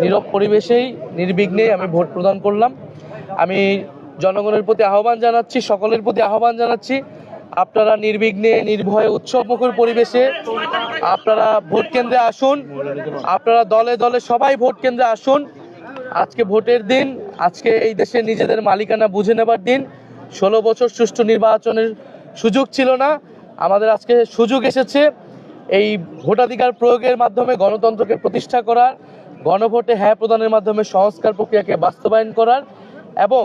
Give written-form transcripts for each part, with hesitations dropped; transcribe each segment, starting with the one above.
নীরব পরিবেশেই নির্বিঘ্নে আমি ভোট প্রদান করলাম। আমি জনগণের প্রতি আহ্বান জানাচ্ছি, সকলের প্রতি আহ্বান জানাচ্ছি, আপনারা নির্বিঘ্নে নির্ভয়ে উৎসবমুখর পরিবেশে আপনারা ভোট কেন্দ্রে আসুন। আপনারা দলে দলে সবাই ভোট কেন্দ্রে আসুন। আজকে ভোটের দিন, আজকে এই দেশের নিজেদের মালিকানা বুঝে নেবার দিন। 16 বছর সুষ্ঠু নির্বাচনের সুযোগ ছিল না, আমাদের আজকে সুযোগ এসেছে এই ভোটাধিকার প্রয়োগের মাধ্যমে গণতন্ত্রকে প্রতিষ্ঠা করার, গণভোটে হ্যাঁ প্রদানের মাধ্যমে সংস্কার প্রক্রিয়াকে বাস্তবায়ন করার এবং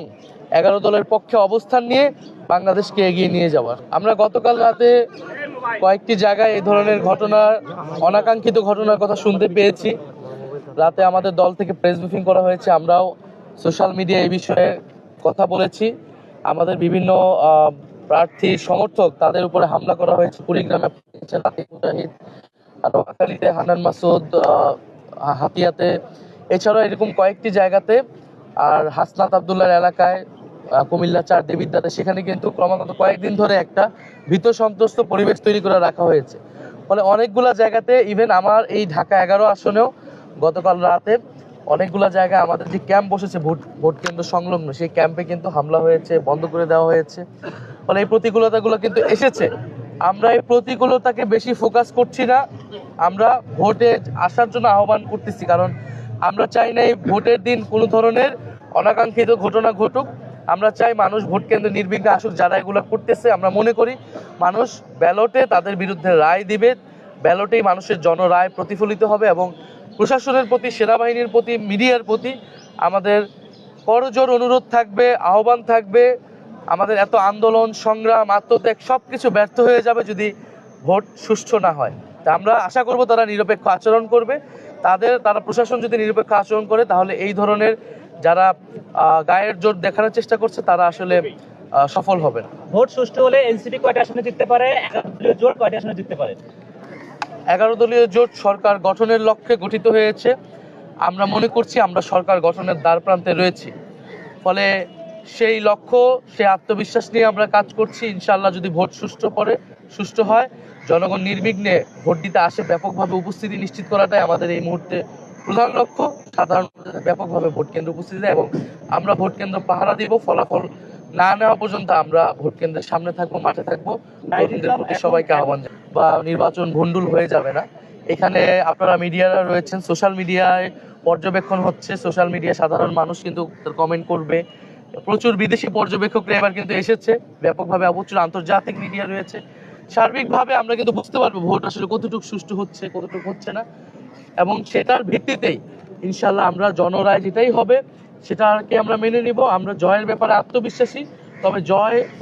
11 দলের পক্ষে অবস্থান নিয়ে বাংলাদেশকে এগিয়ে নিয়ে যাওয়ার। আমরা গতকাল রাতে কয়েকটি জায়গায় এই ধরনের ঘটনা, অনাকাঙ্ক্ষিত ঘটনার কথা শুনতে পেয়েছি। রাতে আমাদের দল থেকে প্রেস ব্রিফিং করা হয়েছে, আমরাও সোশ্যাল মিডিয়া এই বিষয়ে কথা বলেছি। আমাদের বিভিন্ন প্রার্থী সমর্থক তাদের উপরে হামলা করা হয়েছে। কুড়িগ্রামে মুজাহিদ, নোয়াখালীতে হান্নান মাসুদ, হাতিয়াতে, এছাড়াও এরকম কয়েকটি জায়গাতে, আর হাসনাত আবদুল্লাহর এলাকায় কুমিল্লা 4 দেবিদ্যাতে, সেখানে কিন্তু ক্রমাগত কয়েকদিন ধরে একটা ভীত সন্ত্রস্ত পরিবেশ তৈরি করে রাখা হয়েছে। ফলে অনেকগুলা জায়গাতে, ইভেন আমার এই ঢাকা 11 আসনেও গতকাল রাতে অনেকগুলা জায়গায় আমাদের যে ক্যাম্প বসেছে ভোট কেন্দ্র সংলগ্ন, সেই ক্যাম্পে কিন্তু হামলা হয়েছে, বন্ধ করে দেওয়া হয়েছে। ফলে এই প্রতিকূলতাগুলো কিন্তু এসেছে। আমরা এই প্রতিকূলতাকে বেশি ফোকাস করছি না, আমরা ভোটে আসার জন্য আহ্বান করতেছি। কারণ আমরা চাই না এই ভোটের দিন কোনো ধরনের অনাকাঙ্ক্ষিত ঘটনা ঘটুক। আমরা চাই মানুষ ভোট কেন্দ্রে নির্বিঘ্নে আসুক। যারা এগুলো করতেছে, আমরা মনে করি মানুষ ব্যালটে তাদের বিরুদ্ধে রায় দিবে, ব্যালটেই মানুষের জনরায় প্রতিফলিত হবে এবং প্রশাসনের প্রতি, সেনাবাহিনীর প্রতি, মিডিয়ার প্রতি আমাদের করজোর অনুরোধ থাকবে, আহ্বান থাকবে। আমাদের এত আন্দোলন, সংগ্রাম, আত্মত্যাগ সব কিছু ব্যর্থ হয়ে যাবে যদি ভোট সুষ্ঠু না হয়। তা আমরা আশা করব তারা নিরপেক্ষ আচরণ করবে। তারা প্রশাসন যদি নিরপেক্ষ আচরণ করে, তাহলে এই ধরনের যারা গায়ের জোর দেখানোর চেষ্টা করছে তারা আসলে সফল হবে না। ভোট সুষ্ঠু হলে এনসিপি কয়টা আসনে জিততে পারে, 11 দলীয় জোট কয়টা আসনে জিততে পারে? 11 দলীয় জোট সরকার গঠনের লক্ষ্যে গঠিত হয়েছে। আমরা মনে করছি আমরা সরকার গঠনের দ্বার প্রান্তে রয়েছি। ফলে সেই লক্ষ্য, সেই আত্মবিশ্বাস নিয়ে আমরা কাজ করছি। ইনশাআল্লাহ যদি ভোট সুষ্ঠু হয়, জনগণ নির্বিঘ্নে ভোট দিতে আসে, ব্যাপকভাবে উপস্থিতি নিশ্চিত করাটাই আমাদের এই মুহূর্তে প্রধান লক্ষ্য। সাধারণ ব্যাপকভাবে ভোট কেন্দ্র উপস্থিতি দেয় এবং আমরা ভোট কেন্দ্র পাহারা দিব। ফলাফল না নেওয়া পর্যন্ত আমরা ভোট কেন্দ্রের সামনে থাকবো, মাঠে থাকবো। সবাইকে আহ্বান বা নির্বাচন ভণ্ডুল হয়ে যাবে না। এখানে আপনারা মিডিয়ারা রয়েছেন, সোশ্যাল মিডিয়ায় পর্যবেক্ষণ হচ্ছে, সোশ্যাল মিডিয়া সাধারণ মানুষ কিন্তু কমেন্ট করবে। প্রচুর বিদেশি পর্যবেক্ষকরা এবার কিন্তু এসেছে, ব্যাপকভাবে প্রচুর আন্তর্জাতিক মিডিয়া রয়েছে। সার্বিকভাবে আমরা কিন্তু বুঝতে পারবো ভোট আসলে কতটুকু সুষ্ঠু হচ্ছে, কতটুকু হচ্ছে না, এবং সেটার ভিত্তিতেই ইনশাল্লাহ আমরা জনরায় যেটাই হবে সেটাকে আমরা মেনে নিব। আমরা জয়ের ব্যাপারে আত্মবিশ্বাসী, তবে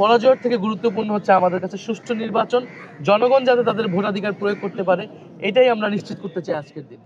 পরাজয়ের থেকে গুরুত্বপূর্ণ হচ্ছে আমাদের কাছে সুষ্ঠু নির্বাচন, জনগণ যাতে তাদের ভোটাধিকার প্রয়োগ করতে পারে, এটাই আমরা নিশ্চিত করতে চাই আজকের দিন।